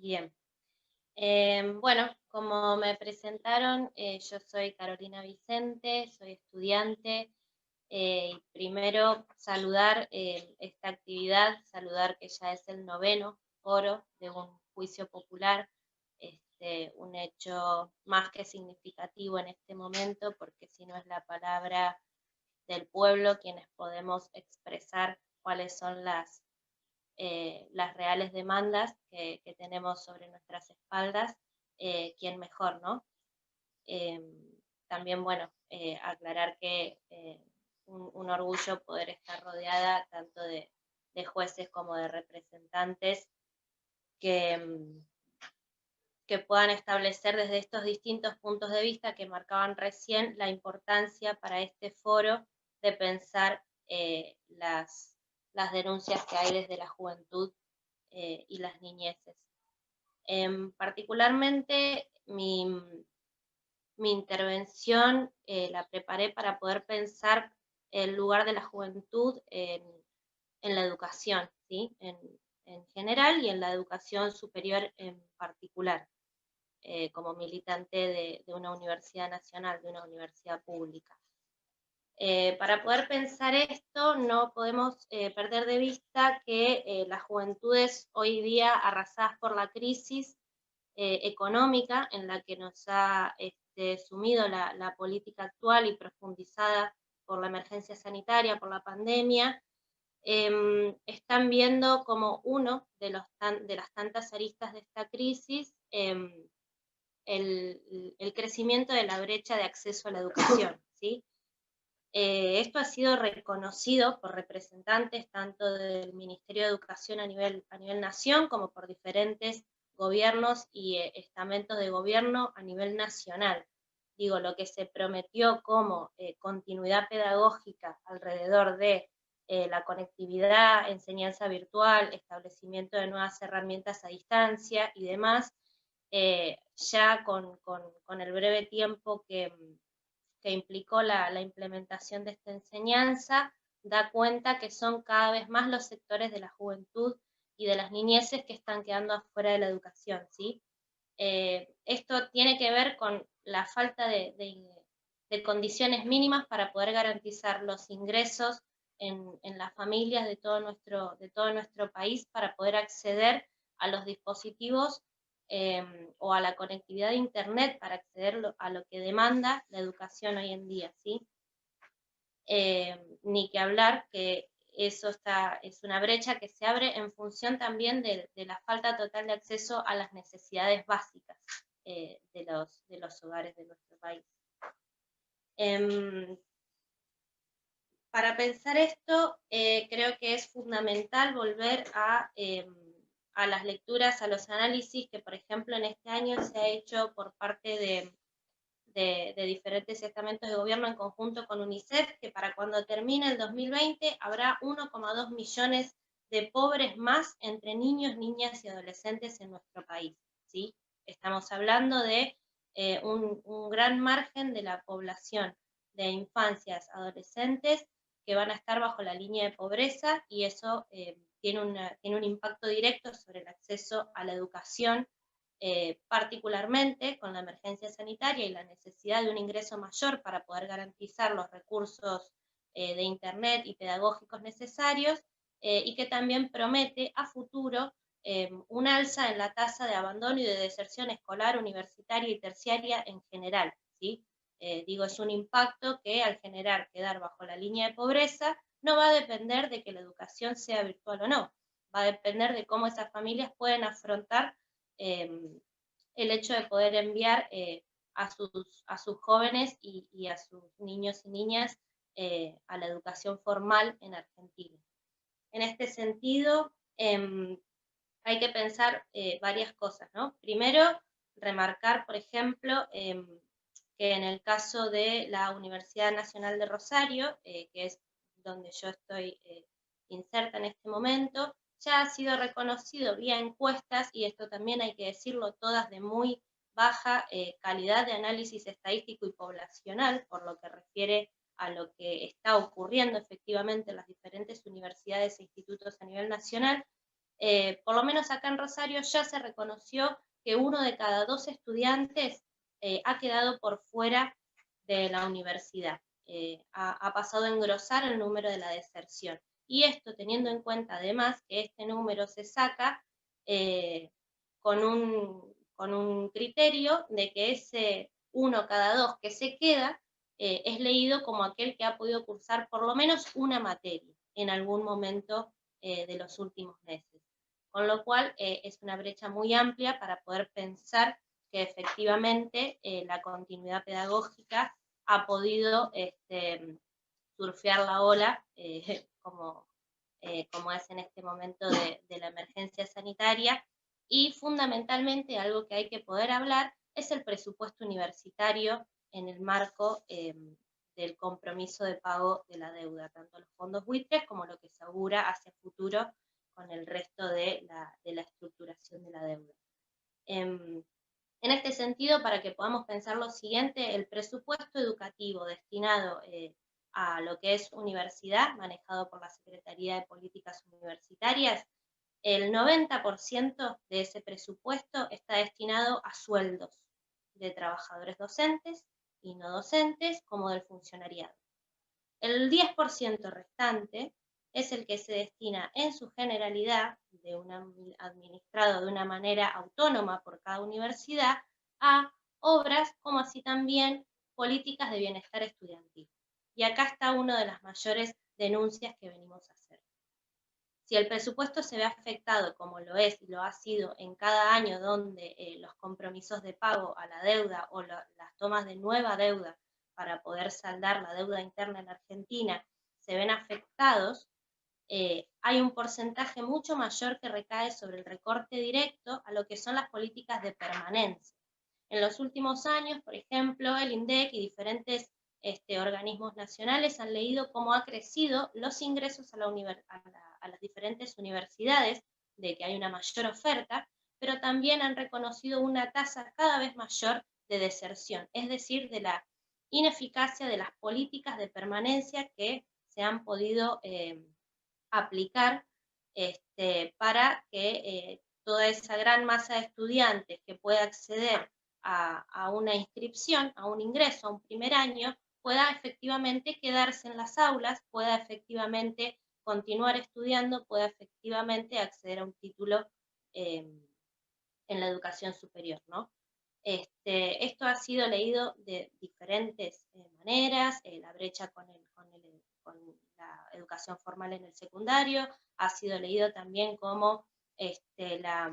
Bien. Bueno, como me presentaron, yo soy Carolina Vicente, soy estudiante. Y primero saludar esta actividad, saludar que ya es el noveno foro de un juicio popular, un hecho más que significativo en este momento, porque si no es la palabra del pueblo quienes podemos expresar cuáles son las reales demandas que tenemos sobre nuestras espaldas, quién mejor, ¿no? Eh, También, bueno, aclarar que un orgullo poder estar rodeada tanto de jueces como de representantes que, que puedan establecer desde estos distintos puntos de vista que marcaban recién la importancia para este foro de pensar las denuncias que hay desde la juventud y las niñeces. Particularmente mi intervención la preparé para poder pensar el lugar de la juventud en la educación, ¿sí? En general y en la educación superior en particular, como militante de una universidad nacional, de una universidad pública. Para poder pensar esto, no podemos perder de vista que las juventudes hoy día arrasadas por la crisis económica en la que nos ha sumido la política actual y profundizada por la emergencia sanitaria, por la pandemia, están viendo como uno de las tantas aristas de esta crisis el crecimiento de la brecha de acceso a la educación, ¿sí? Esto ha sido reconocido por representantes tanto del Ministerio de Educación a nivel nación como por diferentes gobiernos y estamentos de gobierno a nivel nacional. Digo, lo que se prometió como continuidad pedagógica alrededor de la conectividad, enseñanza virtual, establecimiento de nuevas herramientas a distancia y demás, ya con el breve tiempo que implicó la implementación de esta enseñanza, da cuenta que son cada vez más los sectores de la juventud y de las niñeces que están quedando afuera de la educación, ¿sí? Esto tiene que ver con la falta de condiciones mínimas para poder garantizar los ingresos en las familias de todo nuestro país para poder acceder a los dispositivos o a la conectividad de Internet para acceder a lo que demanda la educación hoy en día, ¿sí? Ni que hablar que es una brecha que se abre en función también de la falta total de acceso a las necesidades básicas de los hogares de nuestro país. Para pensar esto, creo que es fundamental volver a las lecturas, a los análisis que, por ejemplo, en este año se ha hecho por parte de diferentes estamentos de gobierno en conjunto con UNICEF, que para cuando termine el 2020 habrá 1,2 millones de pobres más entre niños, niñas y adolescentes en nuestro país, ¿sí? Estamos hablando de un gran margen de la población de infancias, adolescentes, que van a estar bajo la línea de pobreza y eso tiene un impacto directo sobre el acceso a la educación, particularmente con la emergencia sanitaria y la necesidad de un ingreso mayor para poder garantizar los recursos de Internet y pedagógicos necesarios, y que también promete a futuro un alza en la tasa de abandono y de deserción escolar, universitaria y terciaria en general, ¿sí? Digo, es un impacto que al quedar bajo la línea de pobreza no va a depender de que la educación sea virtual o no, va a depender de cómo esas familias pueden afrontar el hecho de poder enviar a sus jóvenes y a sus niños y niñas a la educación formal en Argentina. En este sentido, hay que pensar varias cosas, ¿no? Primero, remarcar, por ejemplo, que en el caso de la Universidad Nacional de Rosario, que es donde yo estoy inserta en este momento, ya ha sido reconocido vía encuestas, y esto también hay que decirlo, todas de muy baja calidad de análisis estadístico y poblacional, por lo que refiere a lo que está ocurriendo efectivamente en las diferentes universidades e institutos a nivel nacional, por lo menos acá en Rosario ya se reconoció que 1 de cada 2 estudiantes ha quedado por fuera de la universidad. Ha pasado a engrosar el número de la deserción. Y esto teniendo en cuenta además que este número se saca eh, con un criterio de que ese 1 cada 2 que se queda es leído como aquel que ha podido cursar por lo menos una materia en algún momento de los últimos meses. Con lo cual es una brecha muy amplia para poder pensar que efectivamente la continuidad pedagógica ha podido surfear la ola, como es en este momento de la emergencia sanitaria, y fundamentalmente algo que hay que poder hablar es el presupuesto universitario en el marco del compromiso de pago de la deuda, tanto los fondos buitres como lo que se augura hacia futuro con el resto de la estructuración de la deuda. En este sentido, para que podamos pensar lo siguiente, el presupuesto educativo destinado a lo que es universidad, manejado por la Secretaría de Políticas Universitarias, el 90% de ese presupuesto está destinado a sueldos de trabajadores docentes y no docentes, como del funcionariado. El 10% restante es el que se destina en su generalidad, administrado de una manera autónoma por cada universidad, a obras como así también políticas de bienestar estudiantil. Y acá está una de las mayores denuncias que venimos a hacer. Si el presupuesto se ve afectado, como lo es y lo ha sido en cada año donde los compromisos de pago a la deuda o las tomas de nueva deuda para poder saldar la deuda interna en Argentina se ven afectados, hay un porcentaje mucho mayor que recae sobre el recorte directo a lo que son las políticas de permanencia. En los últimos años, por ejemplo, el INDEC y diferentes organismos nacionales han leído cómo ha crecido los ingresos a las diferentes universidades, de que hay una mayor oferta, pero también han reconocido una tasa cada vez mayor de deserción, es decir, de la ineficacia de las políticas de permanencia que se han podido aplicar para que toda esa gran masa de estudiantes que pueda acceder a una inscripción, a un ingreso, a un primer año, pueda efectivamente quedarse en las aulas, pueda efectivamente continuar estudiando, pueda efectivamente acceder a un título en la educación superior, ¿no? Esto ha sido leído de diferentes maneras, la brecha con la educación formal en el secundario, ha sido leído también como la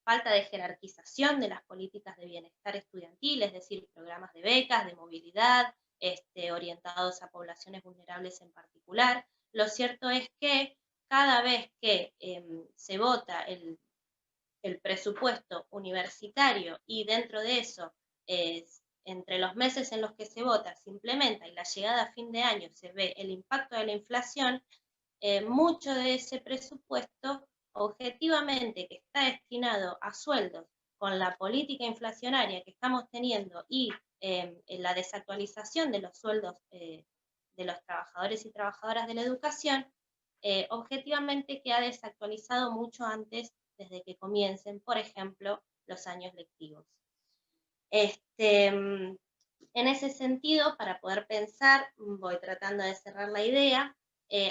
falta de jerarquización de las políticas de bienestar estudiantil, es decir, programas de becas, de movilidad, orientados a poblaciones vulnerables en particular. Lo cierto es que cada vez que se vota el presupuesto universitario y dentro de eso, entre los meses en los que se vota, se implementa y la llegada a fin de año se ve el impacto de la inflación, mucho de ese presupuesto objetivamente que está destinado a sueldos con la política inflacionaria que estamos teniendo y la desactualización de los sueldos de los trabajadores y trabajadoras de la educación, objetivamente queda desactualizado mucho antes desde que comiencen, por ejemplo, los años lectivos. En ese sentido, para poder pensar, voy tratando de cerrar la idea,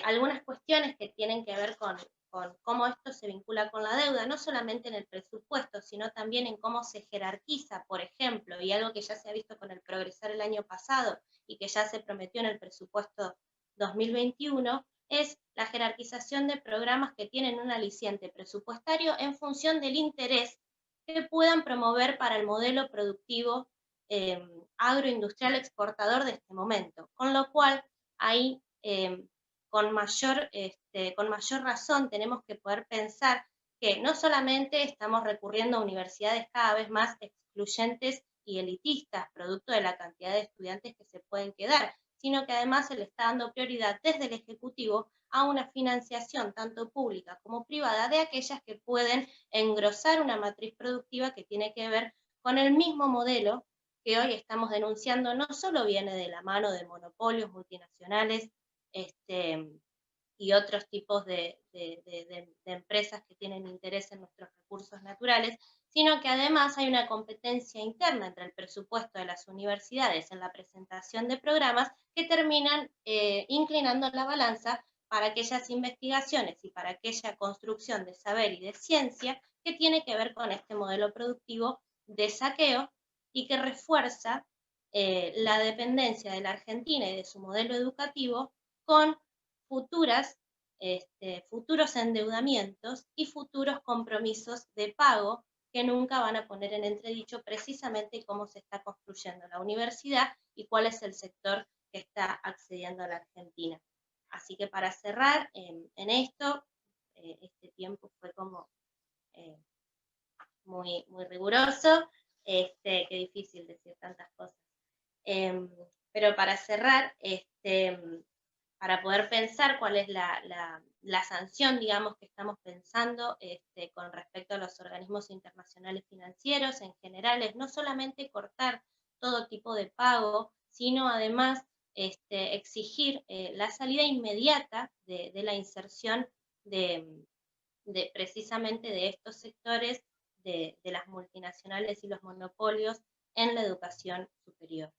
algunas cuestiones que tienen que ver con cómo esto se vincula con la deuda, no solamente en el presupuesto, sino también en cómo se jerarquiza, por ejemplo, y algo que ya se ha visto con el Progresar el año pasado y que ya se prometió en el presupuesto 2021, es la jerarquización de programas que tienen un aliciente presupuestario en función del interés que puedan promover para el modelo productivo agroindustrial exportador de este momento. Con lo cual, ahí con mayor razón tenemos que poder pensar que no solamente estamos recurriendo a universidades cada vez más excluyentes y elitistas, producto de la cantidad de estudiantes que se pueden quedar, sino que además se le está dando prioridad desde el Ejecutivo a una financiación tanto pública como privada de aquellas que pueden engrosar una matriz productiva que tiene que ver con el mismo modelo que hoy estamos denunciando, no solo viene de la mano de monopolios multinacionales y otros tipos de empresas que tienen interés en nuestros recursos naturales, sino que además hay una competencia interna entre el presupuesto de las universidades en la presentación de programas que terminan inclinando la balanza para aquellas investigaciones y para aquella construcción de saber y de ciencia que tiene que ver con este modelo productivo de saqueo y que refuerza la dependencia de la Argentina y de su modelo educativo con futuros endeudamientos y futuros compromisos de pago que nunca van a poner en entredicho precisamente cómo se está construyendo la universidad y cuál es el sector que está accediendo a la Argentina. Así que para cerrar en esto, este tiempo fue como muy riguroso, qué difícil decir tantas cosas. Pero para cerrar, para poder pensar cuál es la sanción, digamos, que estamos pensando con respecto a los organismos internacionales financieros en general, es no solamente cortar todo tipo de pago, sino además exigir la salida inmediata de la inserción precisamente de estos sectores de las multinacionales y los monopolios en la educación superior.